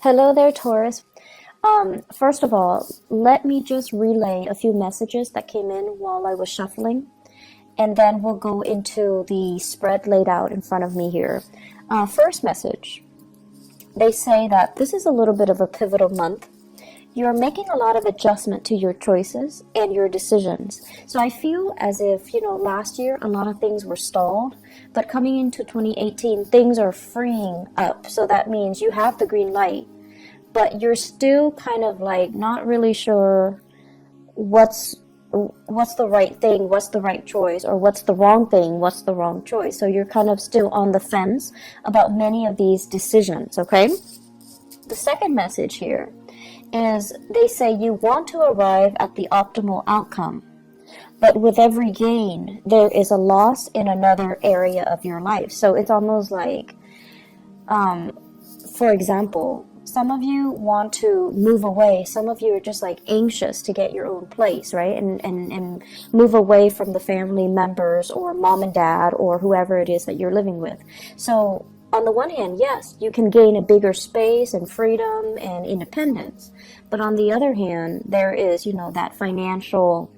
Hello there, Taurus. First of all, let me just relay a few messages that came in while I was shuffling, and then we'll go into the spread laid out in front of me here. First message, they say that this is a little bit of a pivotal month. You're making a lot of adjustment to your choices and your decisions. So I feel as if, last year a lot of things were stalled, but coming into 2018, things are freeing up. So that means you have the green light, but you're still kind of like not really sure what's the right thing, what's the right choice, or what's the wrong thing, what's the wrong choice. So you're kind of still on the fence about many of these decisions, okay? The second message here is they say you want to arrive at the optimal outcome, but with every gain, there is a loss in another area of your life. So it's almost like, for example, some of you want to move away. Some of you are just like anxious to get your own place, right? And move away from the family members or mom and dad or whoever it is that you're living with. So on the one hand, yes, you can gain a bigger space and freedom and independence. But on the other hand, there is, that financial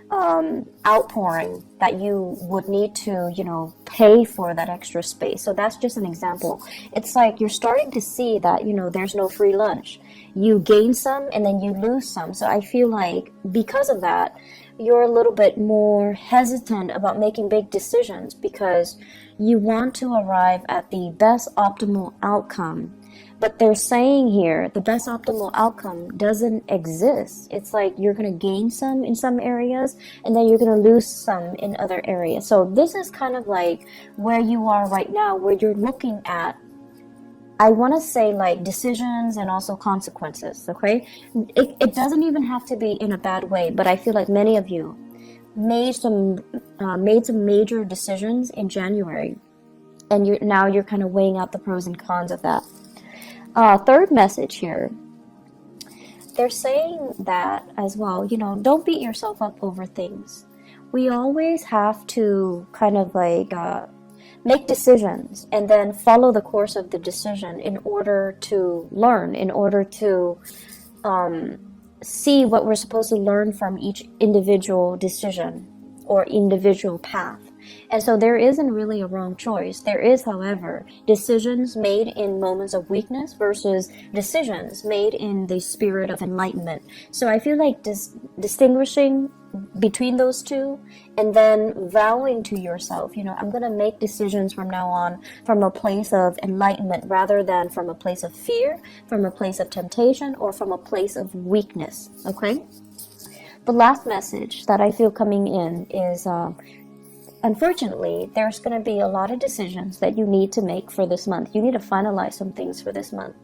outpouring that you would need to, pay for that extra space. So that's just an example. It's like you're starting to see that, there's no free lunch. You gain some and then you lose some. So I feel like because of that, you're a little bit more hesitant about making big decisions because you want to arrive at the best optimal outcome. But they're saying here the best optimal outcome doesn't exist. It's like you're going to gain some in some areas and then you're going to lose some in other areas. So this is kind of like where you are right now, where you're looking at, I want to say, like decisions and also consequences, okay? It doesn't even have to be in a bad way, but I feel like many of you made some major decisions in January, and you're kind of weighing out the pros and cons of that. Third message here, they're saying that as well, don't beat yourself up over things. We always have to kind of like make decisions and then follow the course of the decision in order to learn, in order to see what we're supposed to learn from each individual decision or individual path. And so there isn't really a wrong choice. There is, however, decisions made in moments of weakness versus decisions made in the spirit of enlightenment. So I feel like distinguishing between those two and then vowing to yourself, I'm going to make decisions from now on from a place of enlightenment rather than from a place of fear, from a place of temptation, or from a place of weakness, okay? The last message that I feel coming in is unfortunately, there's going to be a lot of decisions that you need to make for this month. You need to finalize some things for this month.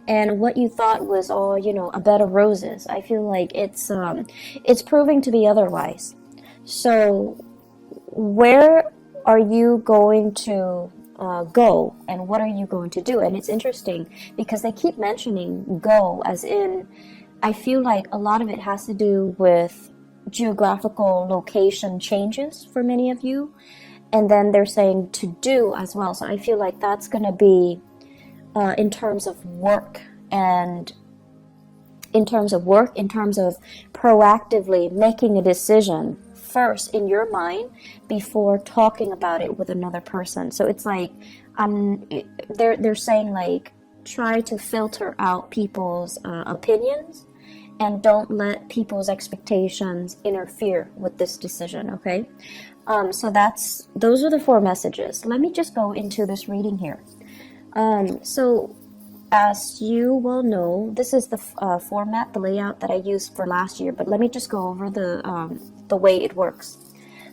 And what you thought was all, a bed of roses, I feel like it's proving to be otherwise. So where are you going to go and what are you going to do? And it's interesting because they keep mentioning go as in, I feel like a lot of it has to do with geographical location changes for many of you, and then they're saying to do as well. So I feel like that's going to be in terms of work and in terms of proactively making a decision first in your mind before talking about it with another person. So it's like they're saying like try to filter out people's opinions and don't let people's expectations interfere with this decision, okay? So those are the 4 messages. Let me just go into this reading here. So as you will know, this is the format, the layout that I used for last year, but let me just go over the way it works.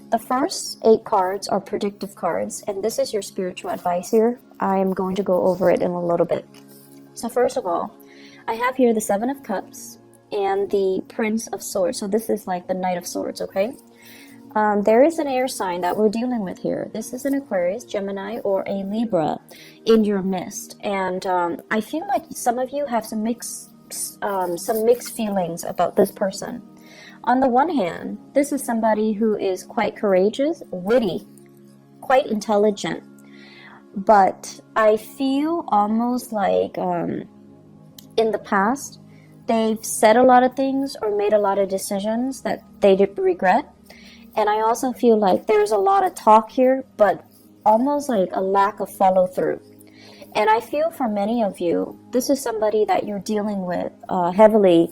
The first 8 cards are predictive cards, and this is your spiritual advice here. I am going to go over it in a little bit. So first of all, I have here the 7 of Cups and the Prince of Swords. So this is like the Knight of Swords, okay? There is an air sign that we're dealing with here. This is an Aquarius, Gemini, or a Libra in your midst. And I feel like some of you have some mixed feelings about this person. On the one hand, this is somebody who is quite courageous, witty, quite intelligent. But I feel almost like in the past, they've said a lot of things or made a lot of decisions that they did regret. And I also feel like there's a lot of talk here, but almost like a lack of follow through. And I feel for many of you, this is somebody that you're dealing with heavily.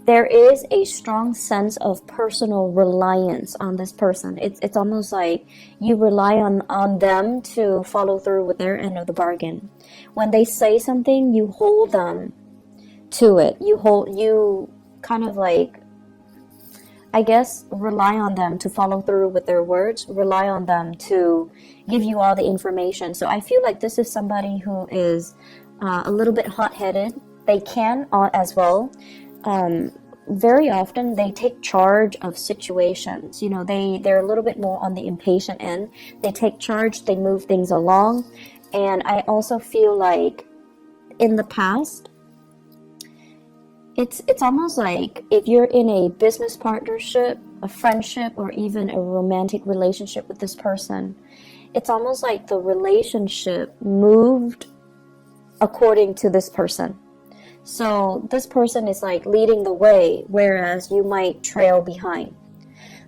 There is a strong sense of personal reliance on this person. It's almost like you rely on them to follow through with their end of the bargain. When they say something, you hold them to it. You kind of like, I guess, rely on them to follow through with their words, rely on them to give you all the information. So I feel like this is somebody who is a little bit hot-headed. They can as well. Very often they take charge of situations. You know, they're a little bit more on the impatient end. They take charge, they move things along. And I also feel like in the past, it's almost like if you're in a business partnership, a friendship, or even a romantic relationship with this person, it's almost like the relationship moved according to this person. So this person is like leading the way, whereas you might trail behind.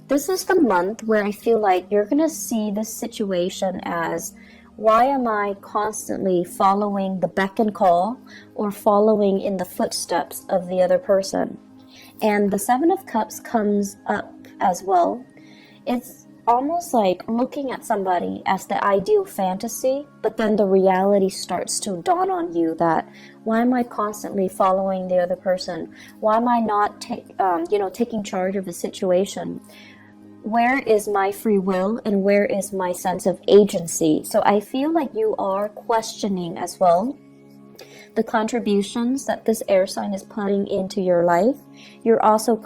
This is the month where I feel like you're going to see this situation as, why am I constantly following the beck and call or following in the footsteps of the other person? And the Seven of Cups comes up as well. It's almost like looking at somebody as the ideal fantasy, but then the reality starts to dawn on you that, why am I constantly following the other person? Why am I not taking charge of a situation? Where is my free will and where is my sense of agency? So I feel like you are questioning as well the contributions that this air sign is putting into your life. You're also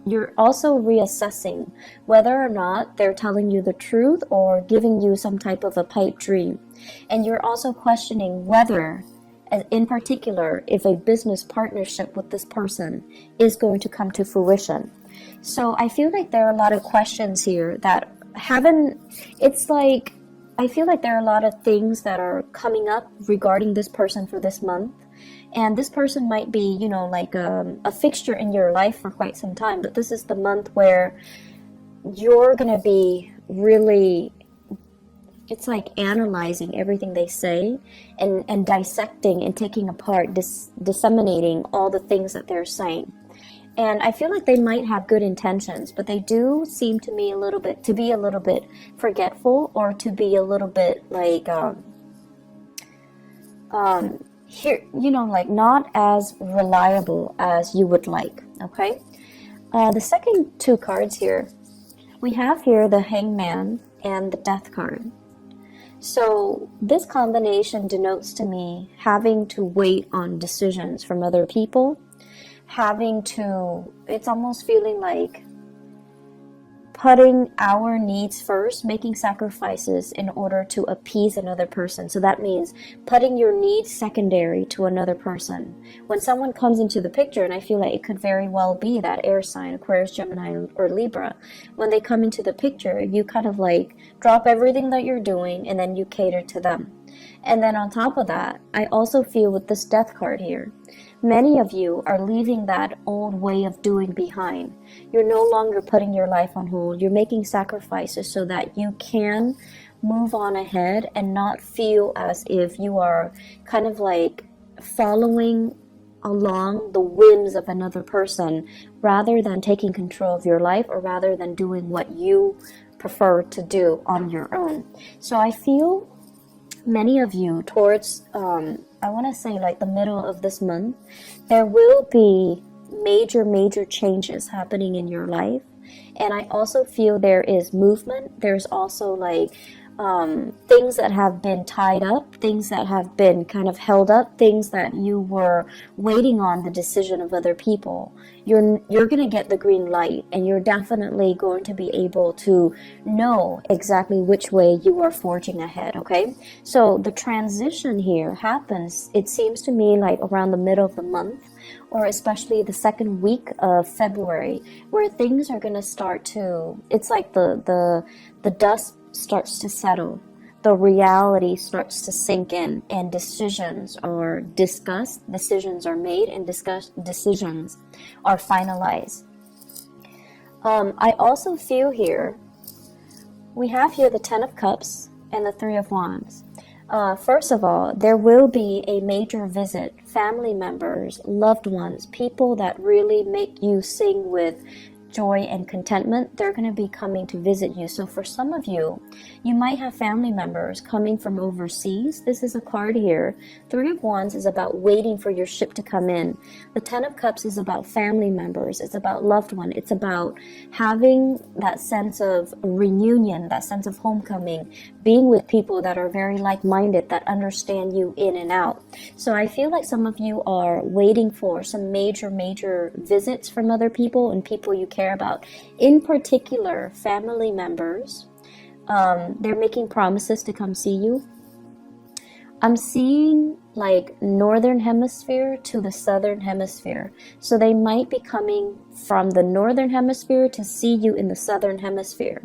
reassessing whether or not they're telling you the truth or giving you some type of a pipe dream. And you're also questioning whether, in particular, if a business partnership with this person is going to come to fruition. So I feel like there are a lot of questions here that I feel like there are a lot of things that are coming up regarding this person for this month. And this person might be, like a fixture in your life for quite some time. But this is the month where you're going to be really, it's like analyzing everything they say and dissecting and taking apart, disseminating all the things that they're saying. And I feel like they might have good intentions, but they do seem to me to be a little bit forgetful, or to be a little bit like, like not as reliable as you would like. Okay. The second two cards here, we have here the Hangman and the Death card. So this combination denotes to me having to wait on decisions from other people. It's almost feeling like putting our needs first, making sacrifices in order to appease another person. So that means putting your needs secondary to another person. When someone comes into the picture, and I feel like it could very well be that air sign, Aquarius, Gemini, or Libra, when they come into the picture, you kind of like drop everything that you're doing and then you cater to them. And then on top of that, I also feel with this Death card here, many of you are leaving that old way of doing behind. You're no longer putting your life on hold. You're making sacrifices so that you can move on ahead and not feel as if you are kind of like following along the whims of another person, rather than taking control of your life, or rather than doing what you prefer to do on your own. So I feel many of you towards I want to say like the middle of this month, there will be major changes happening in your life. And I also feel there is movement. There's also like things that have been tied up, things that have been kind of held up, things that you were waiting on the decision of other people. You're going to get the green light, and you're definitely going to be able to know exactly which way you are forging ahead, okay? So the transition here happens, it seems to me, like around the middle of the month, or especially the second week of February, where things are going to start to, it's like the dust starts to settle. the reality starts to sink in, and decisions are discussed, decisions are made, and decisions are finalized. I also feel here, we have here the Ten of Cups and the Three of Wands. First of all, there will be a major visit, family members, loved ones, people that really make you sing with joy and contentment. They're going to be coming to visit you. So for some of you, you might have family members coming from overseas. This is a card here. Three of Wands is about waiting for your ship to come in. The Ten of Cups is about family members. It's about loved one. It's about having that sense of reunion, that sense of homecoming, being with people that are very like-minded, that understand you in and out. So I feel like some of you are waiting for some major visits from other people and people you care about. In particular, family members. They're making promises to come see you. I'm seeing like northern hemisphere to the southern hemisphere. So they might be coming from the northern hemisphere to see you in the southern hemisphere.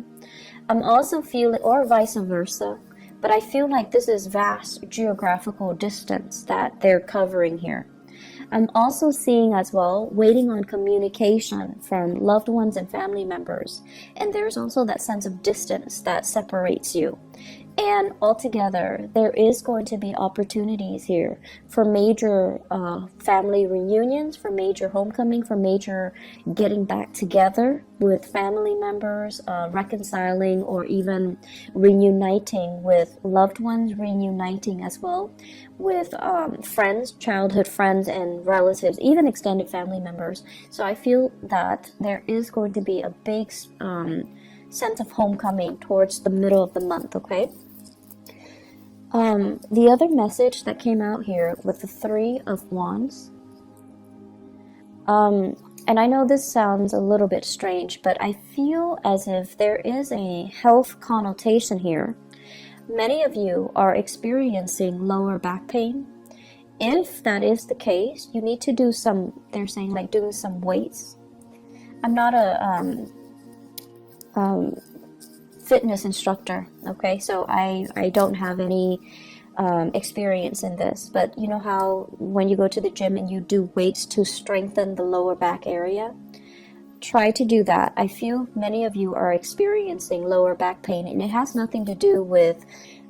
I'm also feeling, or vice versa, but I feel like this is vast geographical distance that they're covering here. I'm also seeing as well, waiting on communication from loved ones and family members. And there's also that sense of distance that separates you. And altogether, there is going to be opportunities here for major family reunions, for major homecoming, for major getting back together with family members, reconciling or even reuniting with loved ones, reuniting as well with friends, childhood friends and relatives, even extended family members. So I feel that there is going to be a big sense of homecoming towards the middle of the month, okay? The other message that came out here with the Three of Wands, and I know this sounds a little bit strange, but I feel as if there is a health connotation here. Many of you are experiencing lower back pain. If that is the case, you need to do some, they're saying like doing some weights. I'm not a fitness instructor, okay, so I don't have any experience in this, but you know how when you go to the gym and you do weights to strengthen the lower back area? Try to do that. I feel many of you are experiencing lower back pain, and it has nothing to do with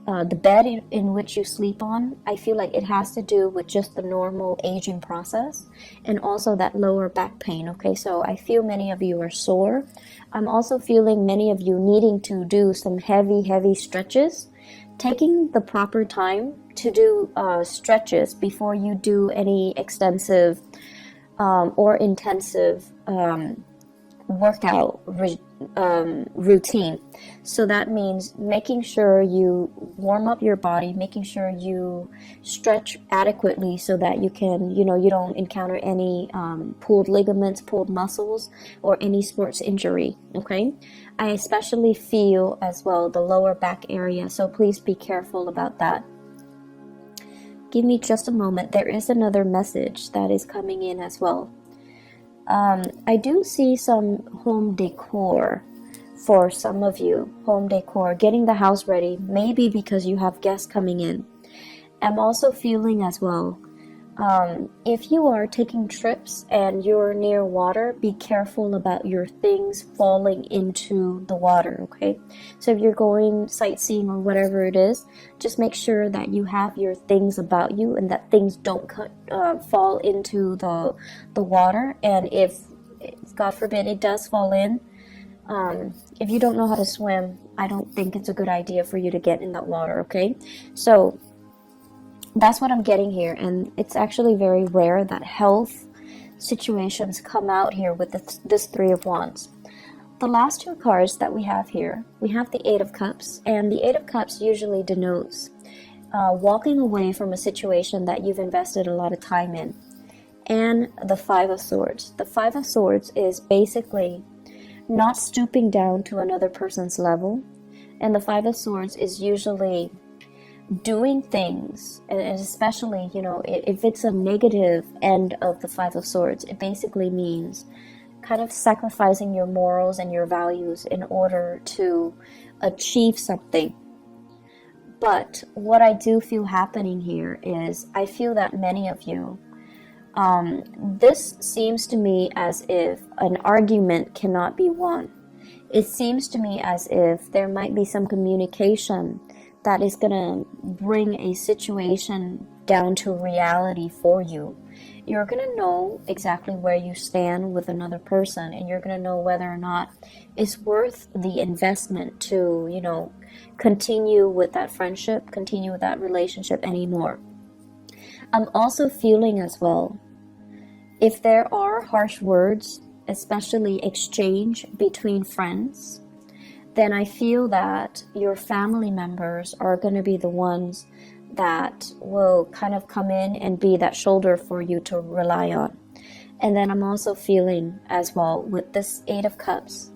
the bed in which you sleep on. I feel like it has to do with just the normal aging process and also that lower back pain, okay? So I feel many of you are sore. I'm also feeling many of you needing to do some heavy stretches. Taking the proper time to do stretches before you do any extensive or intensive workout routine. So that means making sure you warm up your body, making sure you stretch adequately so that you can, you don't encounter any pulled ligaments, pulled muscles, or any sports injury, okay? I especially feel as well the lower back area, so please be careful about that. Give me just a moment. There is another message that is coming in as well. I do see some home decor for some of you. Home decor, getting the house ready, maybe because you have guests coming in. I'm also feeling as well, if you are taking trips and you're near water, be careful about your things falling into the water, okay? So if you're going sightseeing or whatever it is, just make sure that you have your things about you and that things don't fall into the water. And if, God forbid, it does fall in, if you don't know how to swim, I don't think it's a good idea for you to get in that water, okay? So that's what I'm getting here, and it's actually very rare that health situations come out here with this Three of Wands. The last two cards that we have here, we have the Eight of Cups, and the Eight of Cups usually denotes walking away from a situation that you've invested a lot of time in, and the Five of Swords. The Five of Swords is basically not stooping down to another person's level, and the Five of Swords is usually doing things, and especially, if it's a negative end of the Five of Swords, it basically means kind of sacrificing your morals and your values in order to achieve something. But what I do feel happening here is I feel that many of you, this seems to me as if an argument cannot be won. It seems to me as if there might be some communication that is going to bring a situation down to reality for you. You're going to know exactly where you stand with another person, and you're going to know whether or not it's worth the investment to, you know, continue with that friendship, continue with that relationship anymore. I'm also feeling as well, if there are harsh words, especially exchange between friends, then I feel that your family members are going to be the ones that will kind of come in and be that shoulder for you to rely on. And then I'm also feeling as well with this Eight of Cups,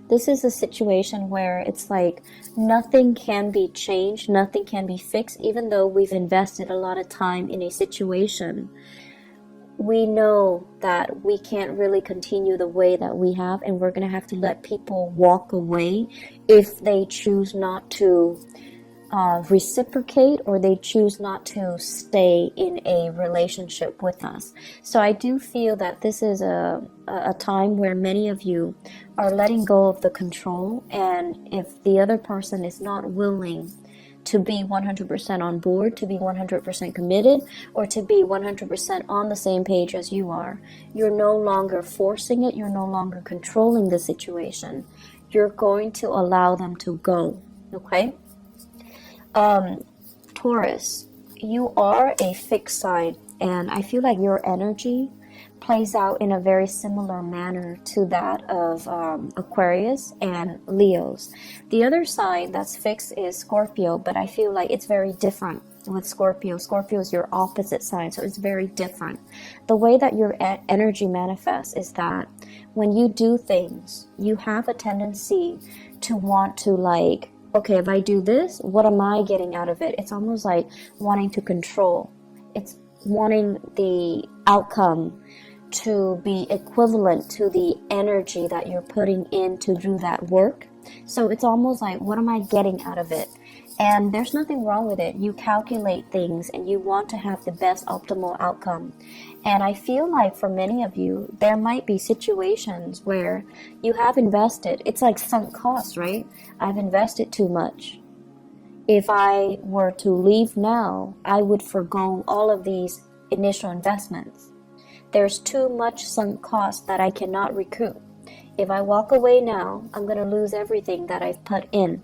this is a situation where it's like nothing can be changed, nothing can be fixed, even though we've invested a lot of time in a situation. We know that we can't really continue the way that we have, and we're going to have to let people walk away if they choose not to reciprocate, or they choose not to stay in a relationship with us. So I do feel that this is a time where many of you are letting go of the control, and if the other person is not willing to be 100% on board, to be 100% committed, or to be 100% on the same page as you are, you're no longer forcing it, you're no longer controlling the situation. You're going to allow them to go, okay? Taurus, you are a fixed sign, and I feel like your energy plays out in a very similar manner to that of Aquarius and Leos. The other sign that's fixed is Scorpio, but I feel like it's very different with Scorpio. Scorpio is your opposite sign, so it's very different. The way that your energy manifests is that when you do things, you have a tendency to want to, like, okay, if I do this, what am I getting out of it? It's almost like wanting to control. It's wanting the outcome to be equivalent to the energy that you're putting in to do that work. So it's almost like, what am I getting out of it? And there's nothing wrong with it. You calculate things and you want to have the best optimal outcome. And I feel like for many of you, there might be situations where you have invested. It's like sunk cost, right? I've invested too much. If I were to leave now, I would forgo all of these initial investments. There's too much sunk cost that I cannot recoup. If I walk away now, I'm going to lose everything that I've put in.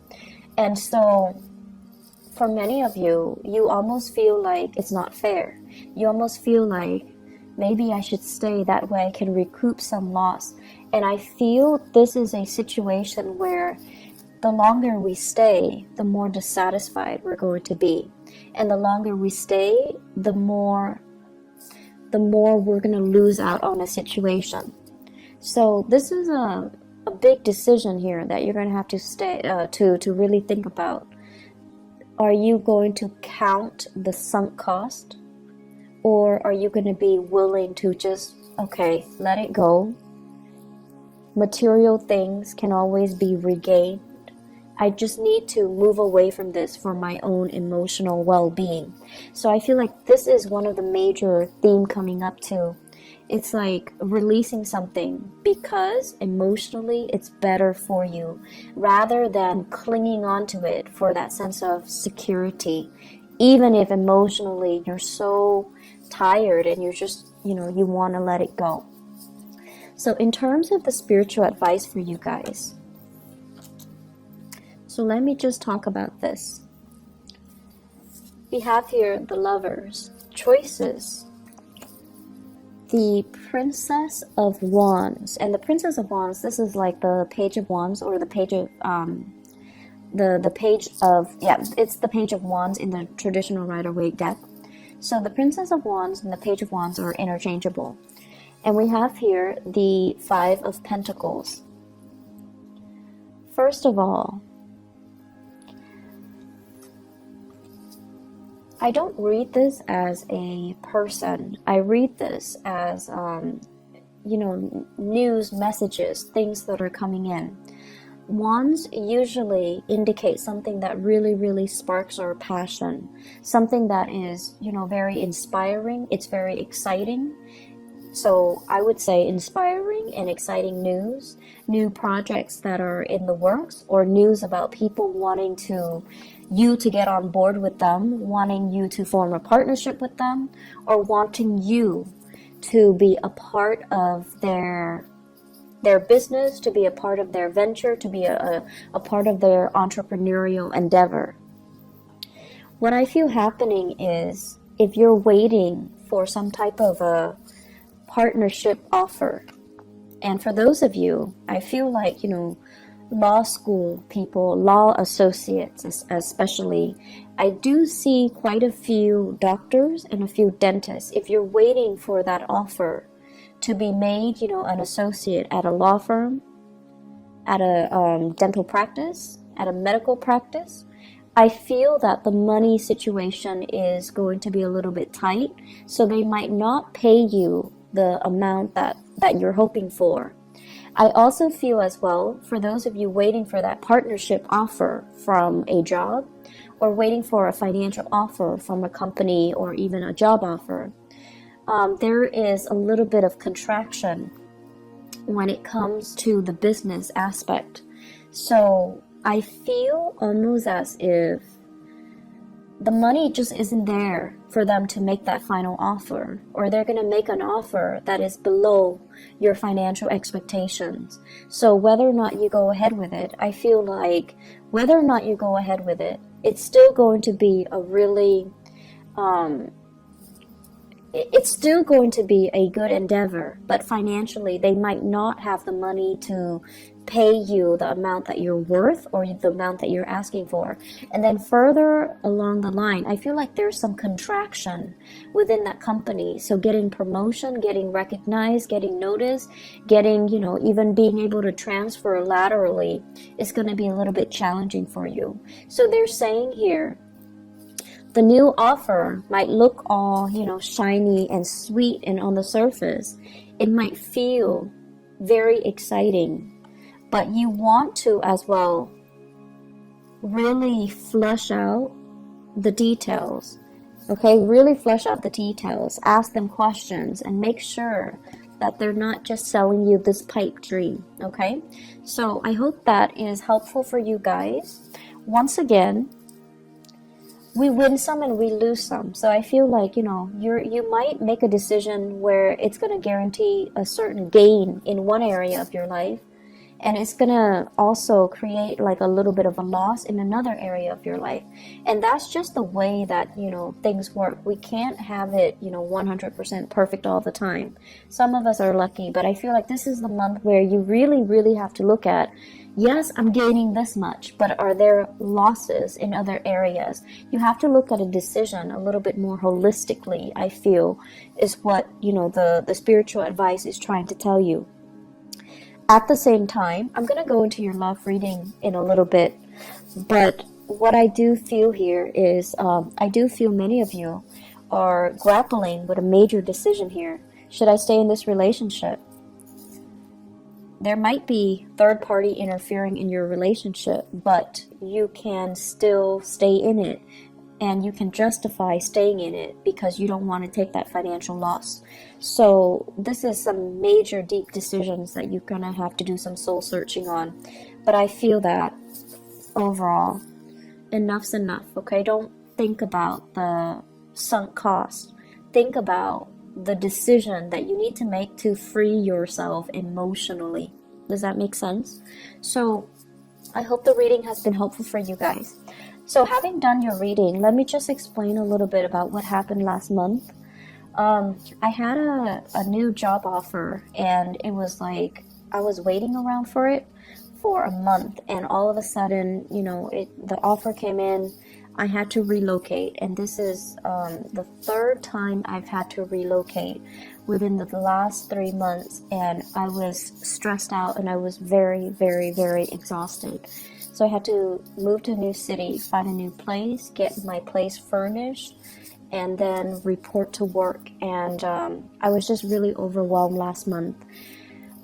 And so for many of you, you almost feel like it's not fair. You almost feel like maybe I should stay, that way I can recoup some loss. And I feel this is a situation where the longer we stay, the more dissatisfied we're going to be. And the longer we stay, the more we're going to lose out on a situation. So this is a big decision here that you're going to have to stay to really think about. Are you going to count the sunk cost, or are you going to be willing to just, okay, let it go? Material things can always be regained. I just need to move away from this for my own emotional well-being. So I feel like this is one of the major themes coming up too. It's like releasing something because emotionally it's better for you, rather than clinging on to it for that sense of security. Even if emotionally you're so tired and you're just, you want to let it go. So in terms of the spiritual advice for you guys, so let me just talk about this. We have here the Lovers, choices, the Princess of Wands. And the Princess of Wands, this is like the Page of Wands, or the page of the page of, it's the Page of Wands in the traditional Rider-Waite deck. So the Princess of Wands and the Page of Wands are interchangeable. And we have here the Five of Pentacles. First of all, I don't read this as a person. I read this as, news messages, things that are coming in. Wands usually indicate something that really, really sparks our passion, something that is, very inspiring. It's very exciting. So I would say inspiring and exciting news, new projects that are in the works, or news about people wanting you to get on board with them, wanting you to form a partnership with them, or wanting you to be a part of their business, to be a part of their venture, to be a part of their entrepreneurial endeavor. What I feel happening is, if you're waiting for some type of a partnership offer, and for those of you, I feel like, law school people, law associates especially, I do see quite a few doctors and a few dentists. If you're waiting for that offer to be made, an associate at a law firm, at a dental practice, at a medical practice, I feel that the money situation is going to be a little bit tight, so they might not pay you the amount that you're hoping for. I also feel as well, for those of you waiting for that partnership offer from a job, or waiting for a financial offer from a company, or even a job offer, there is a little bit of contraction when it comes to the business aspect. So I feel almost as if the money just isn't there for them to make that final offer, or they're going to make an offer that is below your financial expectations. So whether or not you go ahead with it, I feel like whether or not you go ahead with it, it's still going to be a really it's still going to be a good endeavor, but financially they might not have the money to pay you the amount that you're worth, or the amount that you're asking for. And then further along the line, I feel like there's some contraction within that company. So getting promotion, getting recognized, getting noticed, getting, even being able to transfer laterally is going to be a little bit challenging for you. So they're saying here, the new offer might look all, shiny and sweet, and on the surface, it might feel very exciting, but you want to as well really flesh out the details. Okay, really flesh out the details, ask them questions, and make sure that they're not just selling you this pipe dream. Okay, so I hope that is helpful for you guys. Once again, we win some and we lose some. So I feel like, you might make a decision where it's going to guarantee a certain gain in one area of your life, and it's going to also create like a little bit of a loss in another area of your life. And that's just the way that, things work. We can't have it, 100% perfect all the time. Some of us are lucky, but I feel like this is the month where you really, really have to look at, yes, I'm gaining this much, but are there losses in other areas? You have to look at a decision a little bit more holistically, I feel, is what, the spiritual advice is trying to tell you. At the same time, I'm going to go into your love reading in a little bit, but what I do feel here is, I do feel many of you are grappling with a major decision here. Should I stay in this relationship? There might be third party interfering in your relationship, but you can still stay in it, and you can justify staying in it because you don't want to take that financial loss. So this is some major deep decisions that you're going to have to do some soul searching on. But I feel that overall, enough's enough, okay? Don't think about the sunk cost. Think about the decision that you need to make to free yourself emotionally. Does that make sense? So I hope the reading has been helpful for you guys. So having done your reading, let me just explain a little bit about what happened last month. I had a new job offer, and it was like I was waiting around for it for a month, and all of a sudden, the offer came in. I had to relocate, and this is the third time I've had to relocate within the last 3 months, and I was stressed out, and I was very, very, very exhausted. So I had to move to a new city, find a new place, get my place furnished, and then report to work. And I was just really overwhelmed last month.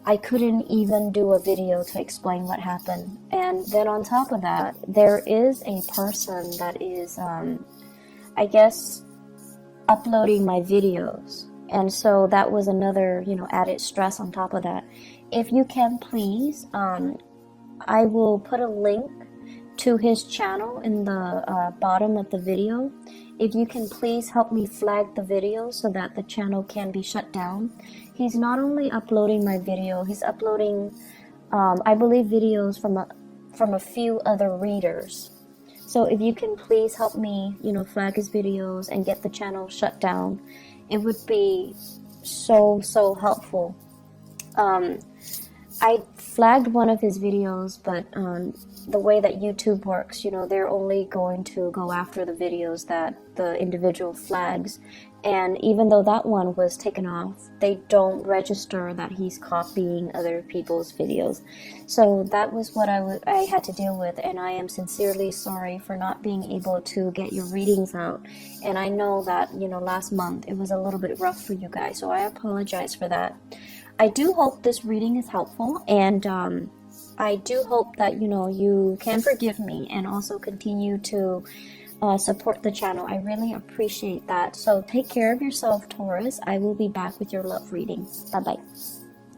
I couldn't even do a video to explain what happened. And then on top of that, there is a person that is, I guess, uploading my videos. And so that was another, added stress on top of that. If you can, please, I will put a link to his channel in the bottom of the video. If you can please help me flag the video so that the channel can be shut down. He's not only uploading my video, he's uploading, I believe, videos from a few other readers. So if you can please help me, flag his videos and get the channel shut down, it would be so helpful. I flagged one of his videos, but the way that YouTube works, they're only going to go after the videos that the individual flags. And even though that one was taken off, they don't register that he's copying other people's videos. So that was what I had to deal with, and I am sincerely sorry for not being able to get your readings out. And I know that, last month it was a little bit rough for you guys, so I apologize for that. I do hope this reading is helpful, and I do hope that, you can forgive me and also continue to support the channel. I really appreciate that. So take care of yourself, Taurus. I will be back with your love reading. Bye-bye.